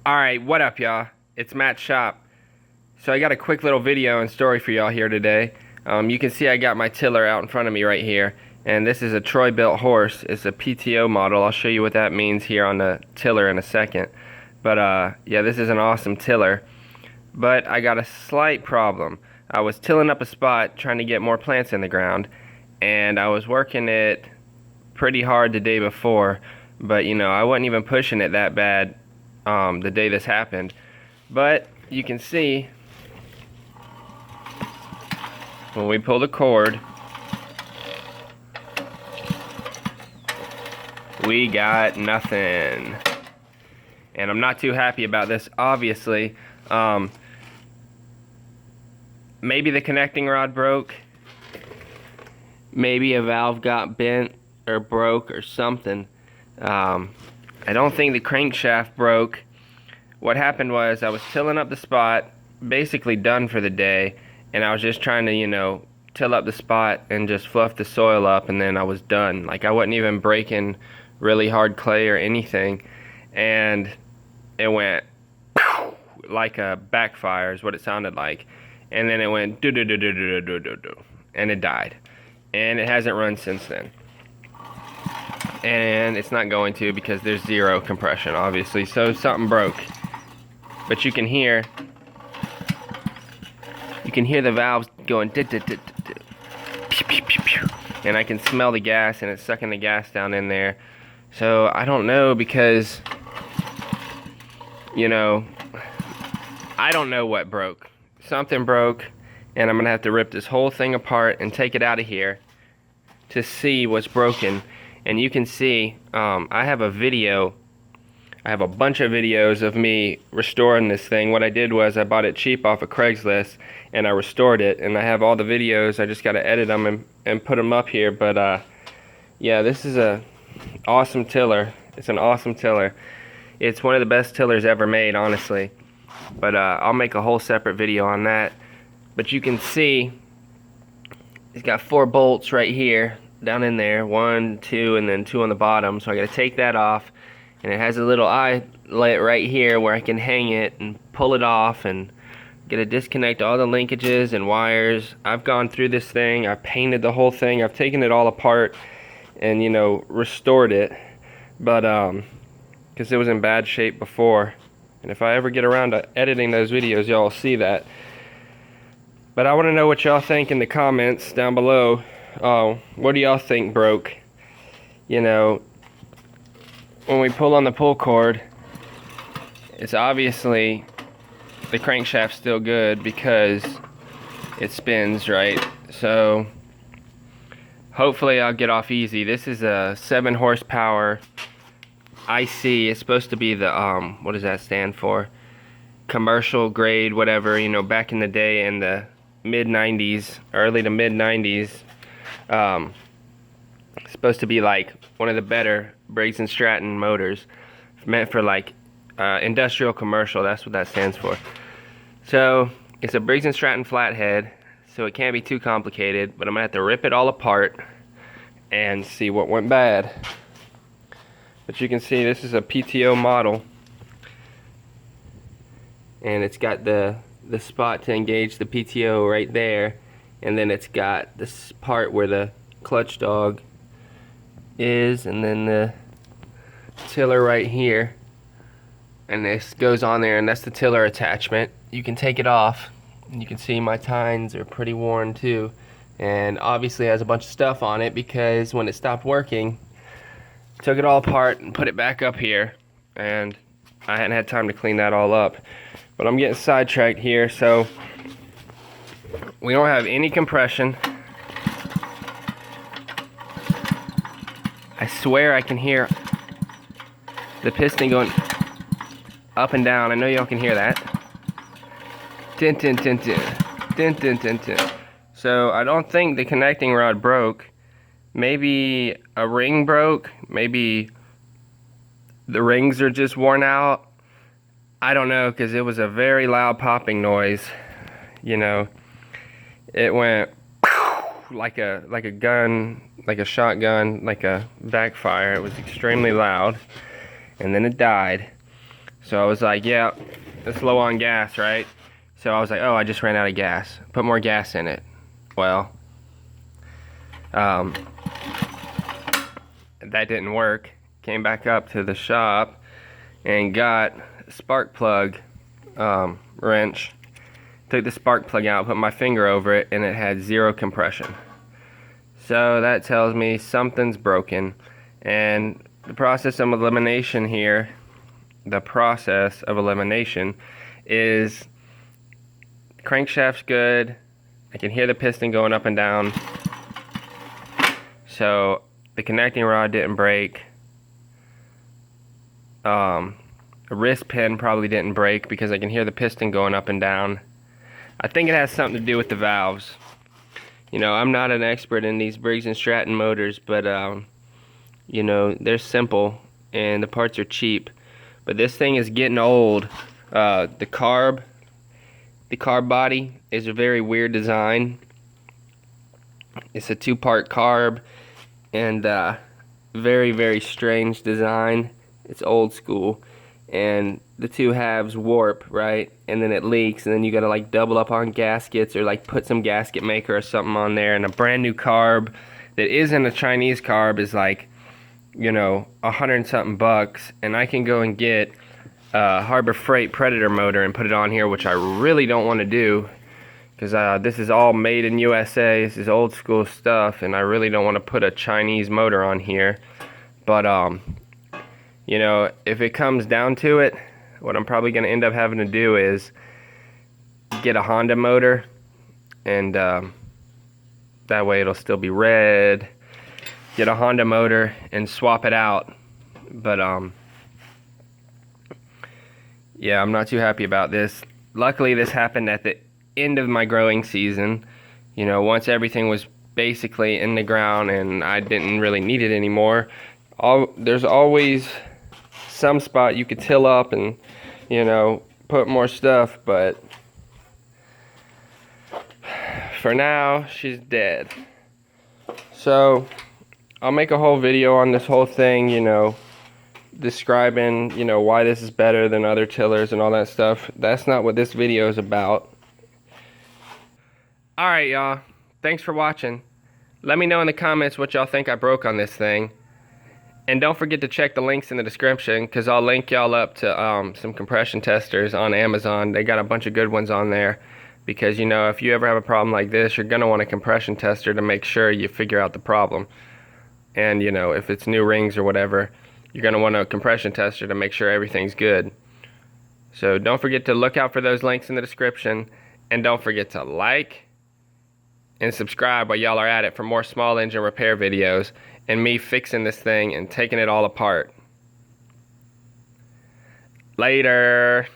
Alright, what up y'all? It's Matt's shop. So I got a quick little video and story for y'all here today. You can see I got my tiller out in front of me right here. And this is a Troy built horse. It's a PTO model. I'll show you what that means here on the tiller in a second. But yeah, this is an awesome tiller. But I got a slight problem. I was tilling up a spot trying to get more plants in the ground. And I was working it pretty hard the day before. But you know, I wasn't even pushing it that bad the day this happened. But you can see when we pull the cord, we got nothing. And I'm not too happy about this, obviously. Maybe the connecting rod broke. Maybe a valve got bent or broke or something. I don't think the crankshaft broke. What happened was I was tilling up the spot, basically done for the day, and I was just trying to, you know, till up the spot and just fluff the soil up, and then I was done. Like, I wasn't even breaking really hard clay or anything, and it went like a backfire is what it sounded like. And then it went do do do do do do do do, and it died. And it hasn't run since then. And it's not going to because there's zero compression, obviously, so something broke. But you can hear the valves going dit dit dit dit dit, pew, pew, pew, pew. And I can smell the gas, and it's sucking the gas down in there. So I don't know, because you know, I don't know what broke. Something broke, and I'm gonna have to rip this whole thing apart and take it out of here to see what's broken. And you can see, I have a video, I have a bunch of videos of me restoring this thing. What I did was I bought it cheap off of Craigslist, and I restored it, and I have all the videos. I just got to edit them and put them up here. But yeah, this is a awesome tiller. It's an awesome tiller. It's one of the best tillers ever made, honestly. But I'll make a whole separate video on that. But you can see it's got 4 bolts right here down in there, 1, 2, and then 2 on the bottom. So I got to take that off, and it has a little eyelet right here where I can hang it and pull it off, and get to disconnect all the linkages and wires. I've gone through this thing. I painted the whole thing. I've taken it all apart and, you know, restored it, but because it was in bad shape before. And if I ever get around to editing those videos, y'all will see that. But I want to know what y'all think in the comments down below. What do y'all think broke? You know, when we pull on the pull cord, it's obviously the crankshaft's still good because it spins, right? So hopefully I'll get off easy. This is a 7 horsepower IC. It's supposed to be the what does that stand for? Commercial grade, whatever. You know, back in the day, in the mid 90s, early to mid 90s, supposed to be like one of the better Briggs and Stratton motors, meant for like industrial commercial. That's what that stands for. So it's a Briggs and Stratton flathead, so it can't be too complicated. But I'm gonna have to rip it all apart and see what went bad. But you can see this is a PTO model, and it's got the spot to engage the PTO right there, and then it's got this part where the clutch dog is, and then the tiller right here, and this goes on there, and that's the tiller attachment. You can take it off, and you can see my tines are pretty worn too, and obviously it has a bunch of stuff on it because when it stopped working, took it all apart and put it back up here, and I hadn't had time to clean that all up. But I'm getting sidetracked here. So we don't have any compression. I swear I can hear the piston going up and down. I know y'all can hear that. Tin tin tin tin. Tin tin tin tin. So I don't think the connecting rod broke. Maybe a ring broke. Maybe the rings are just worn out. I don't know, because it was a very loud popping noise. You know, it went like a gun, like a shotgun, like a backfire. It was extremely loud, and then it died. So I was like, yeah, it's low on gas, right? So I was like, oh, I just ran out of gas. Put more gas in it. Well, that didn't work. Came back up to the shop and got a spark plug wrench. Took the spark plug out, put my finger over it, and it had 0 compression. So that tells me something's broken. And the process of elimination here, is crankshaft's good. I can hear the piston going up and down. So the connecting rod didn't break. A wrist pin probably didn't break because I can hear the piston going up and down. I think it has something to do with the valves. You know, I'm not an expert in these Briggs and Stratton motors, but you know, they're simple and the parts are cheap. But this thing is getting old. The carb body is a very weird design. It's a 2-part carb and very, very strange design. It's old school, and the 2 halves warp, right? And then it leaks, and then you gotta like double up on gaskets or like put some gasket maker or something on there. And a brand new carb that isn't a Chinese carb is like, you know, $100-something, and I can go and get a Harbor Freight Predator motor and put it on here, which I really don't want to do because this is all made in USA. This is old school stuff, and I really don't want to put a Chinese motor on here. But you know, if it comes down to it, what I'm probably going to end up having to do is get a Honda motor, and that way it'll still be red. Get a Honda motor and swap it out. But yeah, I'm not too happy about this. Luckily this happened at the end of my growing season. You know, once everything was basically in the ground and I didn't really need it anymore. There's always some spot you could till up and, you know, put more stuff, but for now she's dead. So I'll make a whole video on this whole thing, you know, describing, you know, why this is better than other tillers and all that stuff. That's not what this video is about. Alright, y'all. Thanks for watching. Let me know in the comments what y'all think I broke on this thing. And don't forget to check the links in the description, because I'll link y'all up to some compression testers on Amazon. They got a bunch of good ones on there. Because, you know, if you ever have a problem like this, you're going to want a compression tester to make sure you figure out the problem. And, you know, if it's new rings or whatever, you're going to want a compression tester to make sure everything's good. So don't forget to look out for those links in the description. And don't forget to like and subscribe while y'all are at it for more small engine repair videos and me fixing this thing and taking it all apart. Later.